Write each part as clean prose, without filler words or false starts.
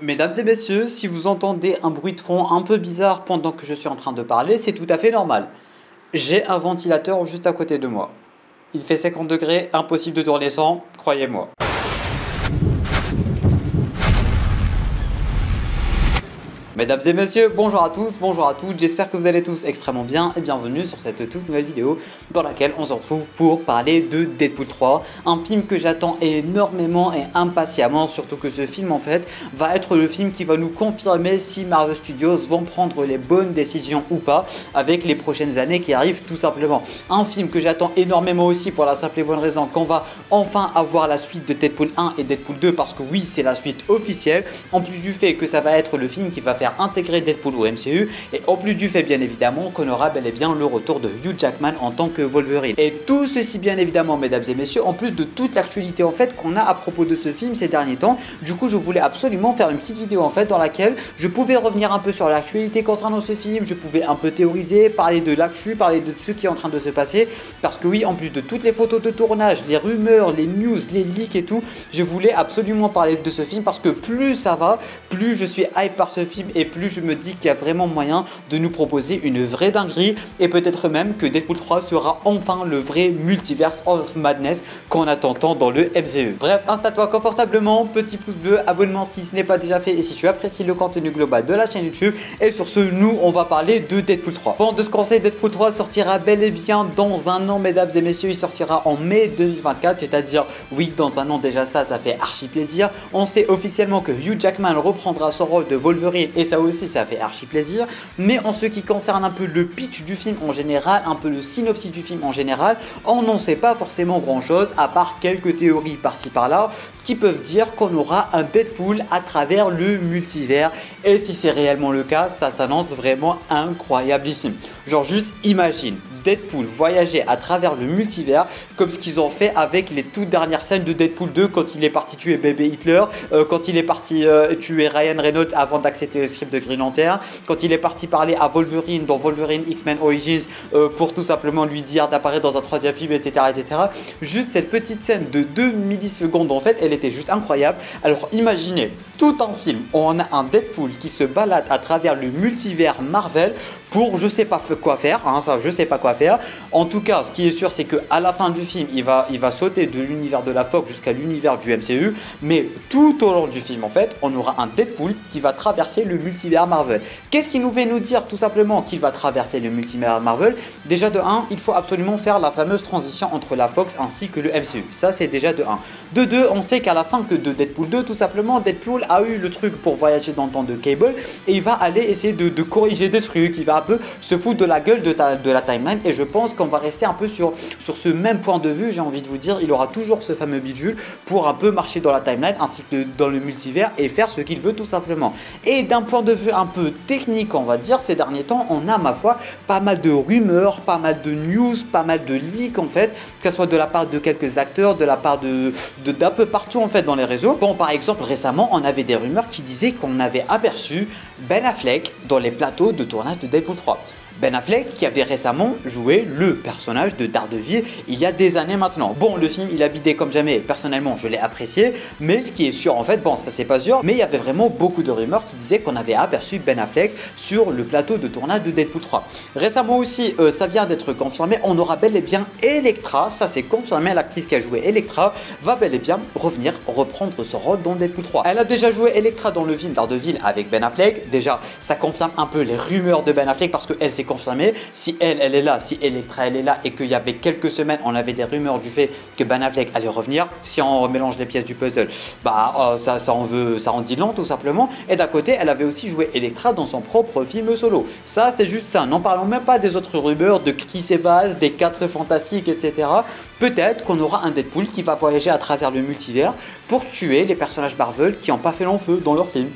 Mesdames et messieurs, si vous entendez un bruit de fond un peu bizarre pendant que je suis en train de parler, c'est tout à fait normal. J'ai un ventilateur juste à côté de moi. Il fait 50 degrés, impossible de tourner sans, croyez-moi. Mesdames et messieurs, bonjour à tous, bonjour à toutes, j'espère que vous allez tous extrêmement bien et bienvenue sur cette toute nouvelle vidéo dans laquelle on se retrouve pour parler de Deadpool 3, un film que j'attends énormément et impatiemment, surtout que ce film en fait va être le film qui va nous confirmer si Marvel Studios vont prendre les bonnes décisions ou pas avec les prochaines années qui arrivent tout simplement. Un film que j'attends énormément aussi pour la simple et bonne raison qu'on va enfin avoir la suite de Deadpool 1 et Deadpool 2 parce que oui c'est la suite officielle, en plus du fait que ça va être le film qui va faire intégrer Deadpool au MCU et en plus du fait bien évidemment qu'on aura bel et bien le retour de Hugh Jackman en tant que Wolverine. Et tout ceci bien évidemment mesdames et messieurs en plus de toute l'actualité en fait qu'on a à propos de ce film ces derniers temps. Du coup je voulais absolument faire une petite vidéo en fait dans laquelle je pouvais revenir un peu sur l'actualité concernant ce film, je pouvais un peu théoriser, parler de l'actu, parler de ce qui est en train de se passer parce que oui en plus de toutes les photos de tournage, les rumeurs, les news, les leaks et tout, je voulais absolument parler de ce film parce que plus ça va, plus je suis hype par ce film et plus je me dis qu'il y a vraiment moyen de nous proposer une vraie dinguerie et peut-être même que Deadpool 3 sera enfin le vrai multiverse of madness qu'on attend tant dans le MCU. Bref, installe-toi confortablement, petit pouce bleu, abonnement si ce n'est pas déjà fait et si tu apprécies le contenu global de la chaîne YouTube. Et sur ce, nous on va parler de Deadpool 3. Bon, de ce qu'on sait, Deadpool 3 sortira bel et bien dans un an mesdames et messieurs, il sortira en mai 2024, c'est-à-dire oui dans un an déjà ça fait archi plaisir. On sait officiellement que Hugh Jackman reprendra son rôle de Wolverine et ça aussi ça fait archi plaisir, mais en ce qui concerne un peu le pitch du film en général, un peu le synopsis du film en général, on n'en sait pas forcément grand chose à part quelques théories par-ci par-là qui peuvent dire qu'on aura un Deadpool à travers le multivers et si c'est réellement le cas, ça s'annonce vraiment incroyablissime. Genre juste imagine Deadpool voyager à travers le multivers comme ce qu'ils ont fait avec les toutes dernières scènes de Deadpool 2 quand il est parti tuer bébé Hitler, quand il est parti tuer Ryan Reynolds avant d'accepter le script de Green Lantern, quand il est parti parler à Wolverine dans Wolverine X-Men Origins pour tout simplement lui dire d'apparaître dans un troisième film, etc., etc. Juste cette petite scène de 2 millisecondes en fait, elle était juste incroyable. Alors imaginez tout un film où on a un Deadpool qui se balade à travers le multivers Marvel pour je sais pas quoi faire, hein, ça je sais pas quoi faire. En tout cas, ce qui est sûr, c'est que à la fin du film, il va sauter de l'univers de la Fox jusqu'à l'univers du MCU, mais tout au long du film, en fait, on aura un Deadpool qui va traverser le multivers Marvel. Qu'est-ce qu'il nous veut nous dire tout simplement qu'il va traverser le multivers Marvel? Déjà de 1, il faut absolument faire la fameuse transition entre la Fox ainsi que le MCU. Ça, c'est déjà de 1. De 2, on sait qu'à la fin que de Deadpool 2, tout simplement, Deadpool a eu le truc pour voyager dans le temps de Cable et il va aller essayer de corriger des trucs, il va un peu se foutre de la gueule de la timeline et je pense qu'on va rester un peu sur ce même point de vue. J'ai envie de vous dire, il aura toujours ce fameux bidule pour un peu marcher dans la timeline ainsi que dans le multivers et faire ce qu'il veut tout simplement. Et d'un point de vue un peu technique, on va dire, ces derniers temps, on a ma foi pas mal de rumeurs, pas mal de news, pas mal de leaks en fait, que ce soit de la part de quelques acteurs, de la part d'un peu partout en fait dans les réseaux. Bon, par exemple, récemment, on avait des rumeurs qui disaient qu'on avait aperçu Ben Affleck dans les plateaux de tournage de Deadpool 3. Ben Affleck qui avait récemment joué le personnage de Daredevil il y a des années maintenant. Bon, le film il a bidé comme jamais, personnellement je l'ai apprécié, mais ce qui est sûr en fait, bon ça c'est pas sûr, mais il y avait vraiment beaucoup de rumeurs qui disaient qu'on avait aperçu Ben Affleck sur le plateau de tournage de Deadpool 3. Récemment aussi, ça vient d'être confirmé, on aura bel et bien Elektra, ça c'est confirmé, l'actrice qui a joué Elektra va bel et bien reprendre son rôle dans Deadpool 3. Elle a déjà joué Elektra dans le film Daredevil avec Ben Affleck, déjà ça confirme un peu les rumeurs de Ben Affleck parce qu'elle s'est confirmé, si elle est là, si Elektra elle est là et qu'il y avait quelques semaines on avait des rumeurs du fait que Ben Affleck allait revenir, si on mélange les pièces du puzzle, bah ça en dit long tout simplement. Et d'un côté elle avait aussi joué Elektra dans son propre film solo, ça c'est juste ça, n'en parlons même pas des autres rumeurs de Chris Evans, des 4 fantastiques etc. Peut-être qu'on aura un Deadpool qui va voyager à travers le multivers pour tuer les personnages Marvel qui n'ont pas fait long feu dans leur film.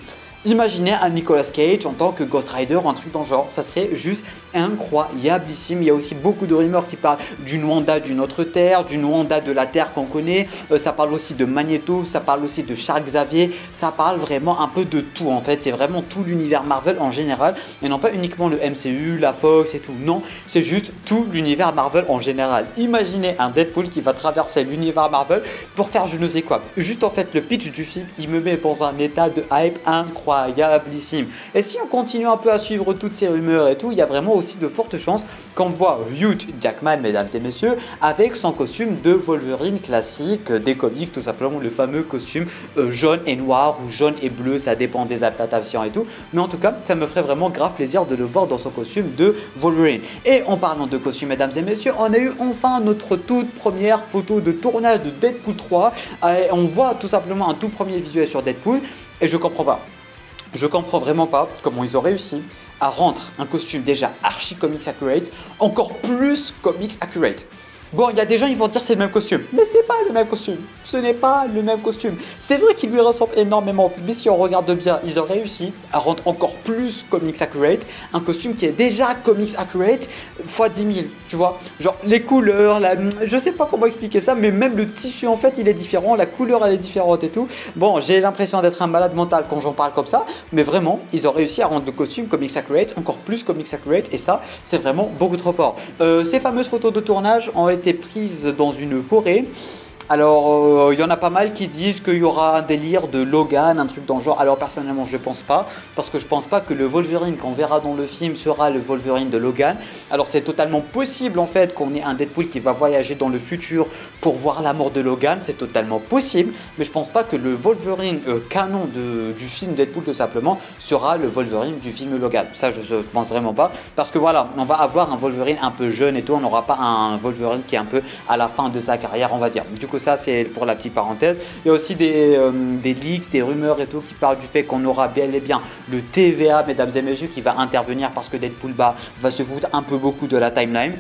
Imaginez un Nicolas Cage en tant que Ghost Rider ou un truc dans le genre, ça serait juste incroyablissime. Il y a aussi beaucoup de rumeurs qui parlent d'une Wanda d'une autre Terre, d'une Wanda de la Terre qu'on connaît, ça parle aussi de Magneto, ça parle aussi de Charles Xavier, ça parle vraiment un peu de tout en fait, c'est vraiment tout l'univers Marvel en général et non pas uniquement le MCU, la Fox et tout, non, c'est juste tout l'univers Marvel en général. Imaginez un Deadpool qui va traverser l'univers Marvel pour faire je ne sais quoi. Juste en fait le pitch du film, il me met dans un état de hype incroyable. Et si on continue un peu à suivre toutes ces rumeurs et tout, il y a vraiment aussi de fortes chances qu'on voit Hugh Jackman, mesdames et messieurs, avec son costume de Wolverine classique des comics, tout simplement le fameux costume jaune et noir ou jaune et bleu, ça dépend des adaptations et tout. Mais en tout cas, ça me ferait vraiment grave plaisir de le voir dans son costume de Wolverine. Et en parlant de costume, mesdames et messieurs, on a eu enfin notre toute première photo de tournage de Deadpool 3. Et on voit tout simplement un tout premier visuel sur Deadpool et je comprends pas. Je comprends vraiment pas comment ils ont réussi à rendre un costume déjà archi comics accurate encore plus comics accurate. Bon, il y a des gens ils vont dire c'est le même costume, mais ce n'est pas le même costume. Ce n'est pas le même costume. C'est vrai qu'il lui ressemble énormément, mais si on regarde bien, ils ont réussi à rendre encore plus comics accurate un costume qui est déjà comics accurate x 10 000, tu vois. Genre les couleurs, je sais pas comment expliquer ça, mais même le tissu en fait il est différent, la couleur elle est différente et tout. Bon, j'ai l'impression d'être un malade mental quand j'en parle comme ça, mais vraiment ils ont réussi à rendre le costume comics accurate encore plus comics accurate et ça c'est vraiment beaucoup trop fort. Ces fameuses photos de tournage ont été prises dans une forêt. Alors, il y en a pas mal qui disent qu'il y aura un délire de Logan, un truc dans le genre. Alors, personnellement, je ne pense pas. Parce que je ne pense pas que le Wolverine qu'on verra dans le film sera le Wolverine de Logan. Alors, c'est totalement possible, en fait, qu'on ait un Deadpool qui va voyager dans le futur pour voir la mort de Logan. C'est totalement possible. Mais je ne pense pas que le Wolverine canon du film Deadpool, tout simplement, sera le Wolverine du film Logan. Ça, je ne pense vraiment pas. Parce que voilà, on va avoir un Wolverine un peu jeune et tout. On n'aura pas un Wolverine qui est un peu à la fin de sa carrière, on va dire. Du coup, ça c'est pour la petite parenthèse. Il y a aussi des leaks, des rumeurs et tout qui parlent du fait qu'on aura bel et bien le TVA, mesdames et messieurs, qui va intervenir parce que Deadpool va se foutre un peu beaucoup de la timeline.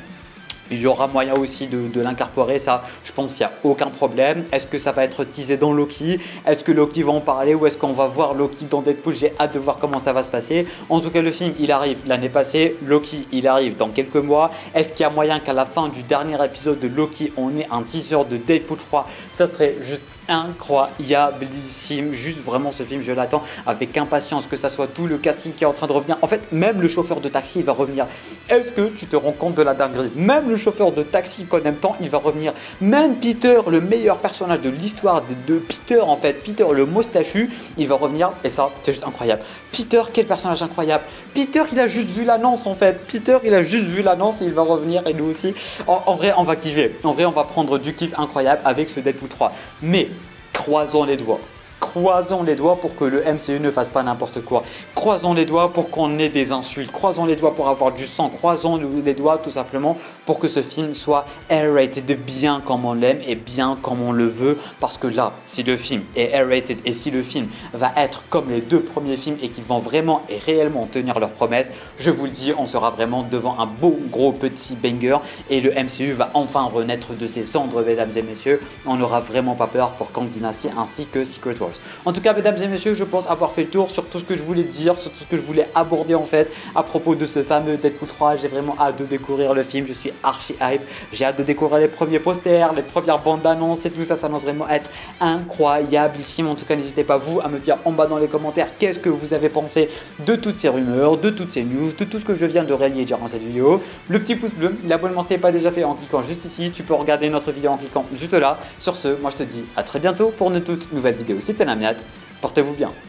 Il y aura moyen aussi de l'incorporer, ça je pense qu'il n'y a aucun problème. Est-ce que ça va être teasé dans Loki? Est-ce que Loki va en parler ou est-ce qu'on va voir Loki dans Deadpool? J'ai hâte de voir comment ça va se passer. En tout cas le film il arrive l'année passée, Loki il arrive dans quelques mois. Est-ce qu'il y a moyen qu'à la fin du dernier épisode de Loki on ait un teaser de Deadpool 3? Ça serait juste incroyablissime, juste vraiment ce film je l'attends avec impatience, que ça soit tout le casting qui est en train de revenir, en fait même le chauffeur de taxi il va revenir. Est-ce que tu te rends compte de la dinguerie? Même le chauffeur de taxi qu'on aime tant il va revenir, même Peter, le meilleur personnage de l'histoire de Peter en fait, Peter le moustachu il va revenir et ça c'est juste incroyable. Peter, quel personnage incroyable. Peter il a juste vu l'annonce en fait, Peter il a juste vu l'annonce et il va revenir et nous aussi. En vrai on va kiffer, en vrai on va prendre du kiff incroyable avec ce Deadpool 3, mais croisons les doigts. Croisons les doigts pour que le MCU ne fasse pas n'importe quoi. Croisons les doigts pour qu'on ait des insultes. Croisons les doigts pour avoir du sang. Croisons les doigts tout simplement pour que ce film soit R-rated bien comme on l'aime et bien comme on le veut. Parce que là, si le film est R-rated et si le film va être comme les deux premiers films et qu'ils vont vraiment et réellement tenir leurs promesses, je vous le dis, on sera vraiment devant un beau gros petit banger et le MCU va enfin renaître de ses cendres, mesdames et messieurs. On n'aura vraiment pas peur pour Kang Dynasty ainsi que Secret Wars. En tout cas, mesdames et messieurs, je pense avoir fait le tour sur tout ce que je voulais dire, sur tout ce que je voulais aborder en fait à propos de ce fameux Deadpool 3. J'ai vraiment hâte de découvrir le film, je suis archi hype. J'ai hâte de découvrir les premiers posters, les premières bandes d'annonces et tout ça, ça va vraiment être incroyablissime. En tout cas, n'hésitez pas vous à me dire en bas dans les commentaires qu'est-ce que vous avez pensé de toutes ces rumeurs, de toutes ces news, de tout ce que je viens de relier durant cette vidéo. Le petit pouce bleu, l'abonnement si ce n'est pas déjà fait en cliquant juste ici, tu peux regarder notre vidéo en cliquant juste là. Sur ce, moi je te dis à très bientôt pour une toute nouvelle vidéo. C'était Namiat, portez-vous bien.